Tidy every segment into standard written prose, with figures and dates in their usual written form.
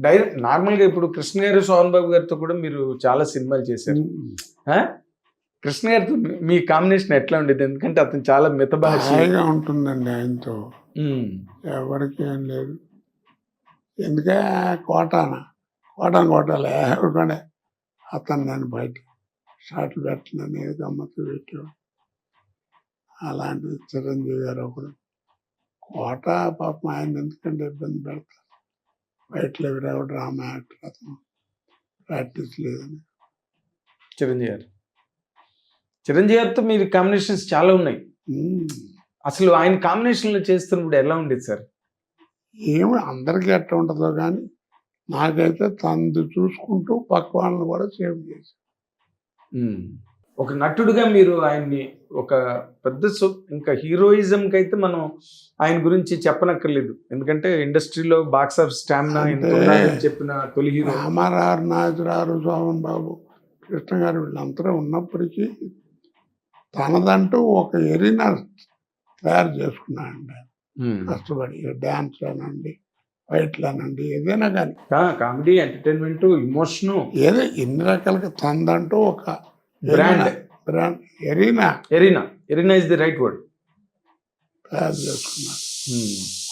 Direct నార్మల్గా ఇప్పుడు కృష్ణ గారు సోహన్ బాబు గారితో కూడా మీరు చాలా సినిమాలు చేశారు. కృష్ణ గారితో మీ కాంబినేషన్ ఎట్లా ఉండేది? ఎందుకంటే అతను చాలా హాయిగా ఉంటుందండి ఆయనతో. ఎవరికి ఏం లేదు. ఎందుకే కోటాలే ఎవరికంటే అతను నేను బయట షాట్లు పెట్టినని గమ్మత్తు పెట్టాడు. అలాంటి చిరంజీవి గారు ఒకడు. కోట పాపం ఆయన ఎందుకంటే ఇబ్బంది పెడతారు. బయటలో ఎవరు డ్రామా యాక్టర్ అతను ప్రాక్టీస్ లేదని. చిరంజీవి గారితో మీరు కాంబినేషన్స్ చాలా ఉన్నాయి. అసలు ఆయన కాంబినేషన్లో చేస్తున్నప్పుడు ఎలా ఉండేది సార్? ఏమి అందరికీ ఎట్లా ఉంటుందో కానీ నాకైతే తనది చూసుకుంటూ పక్క వాళ్ళని కూడా సేవ్ చేశాను. ఒక నటుడుగా మీరు ఆయన్ని ఒక పెద్ద ఇంకా హీరోయిజంకి అయితే మనం ఆయన గురించి చెప్పనక్కర్లేదు. ఎందుకంటే ఇండస్ట్రీలో బాక్స్ ఆఫ్ స్టామినా చెప్పిన తొలి హీరో. రామారావు, నాగరావు, సోమన్ బాబు, కృష్ణ గారు వీళ్ళందరూ ఉన్నప్పటికీ తనదంటూ ఒక ఎరీనా తయారు చేసుకున్నాడండి. కష్టపడి డ్యాన్స్ అనండి, ఫైట్లు అనండి, ఏదైనా కానీ కామెడీ, ఎంటర్టైన్మెంట్, ఇమోషను, ఏదో ఎన్ని రకాలుగా తనదంటూ ఒక brand arena is the right word తయారు చేసుకున్నాడు.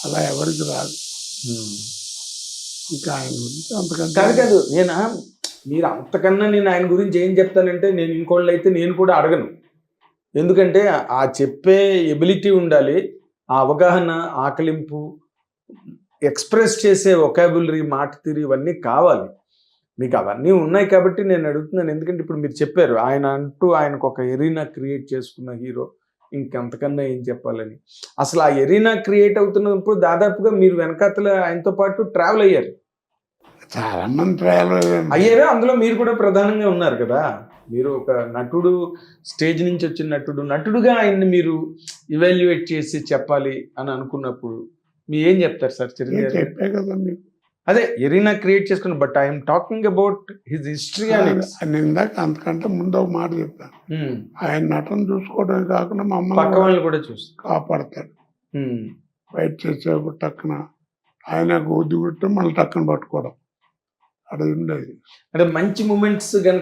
అలా ఎవరికి రాదు. ఇంకా ఆయన గురించి అంతకంటే కాదు మీరు అంతకన్నా నేను ఆయన గురించి ఏం చెప్తానంటే, నేను ఇంకోళ్ళు అయితే నేను కూడా అడగను. ఎందుకంటే ఆ చెప్పే ఎబిలిటీ ఉండాలి, ఆ అవగాహన, ఆకలింపు, ఎక్స్ప్రెస్ చేసే వొకాబులరీ, మాట తీరు, ఇవన్నీ కావాలి. మీకు అవన్నీ ఉన్నాయి కాబట్టి నేను అడుగుతున్నాను. ఎందుకంటే ఇప్పుడు మీరు చెప్పారు ఆయనకు ఒక ఎరీనా క్రియేట్ చేసుకున్న హీరో, ఇంకంతకన్నా ఏం చెప్పాలని. అసలు ఆ ఎరీనా క్రియేట్ అవుతున్నప్పుడు దాదాపుగా మీరు వెనకాతల ఆయనతో పాటు ట్రావెల్ అయ్యారు. చాలా మంది ట్రావెల్ అయ్యారు. అందులో మీరు కూడా ప్రధానంగా ఉన్నారు కదా. మీరు ఒక నటుడు, స్టేజ్ నుంచి వచ్చిన నటుడుగా ఆయన్ని మీరు ఇవాల్యుయేట్ చేసి చెప్పాలి అని అనుకున్నప్పుడు మీరు ఏం చెప్తారు సార్? చెప్పే కదా మీకు. అదే ఎరీనా క్రియేట్ చేసుకున్న, but I'm talking about his history. అని ఇందాక అంతకంటే ముందు ఒక మాట చెప్పాను. ఆయన నటన చూసుకోవడమే కాకుండా పక్క వాళ్ళని కూడా చూసి కాపాడతాడు. బయట చేసేప్పుడు టక్కున ఆయన గుద్దు కొట్టి మళ్ళీ టక్కున పట్టుకోవడం, అది ఉండేది. అంటే మంచి మూమెంట్స్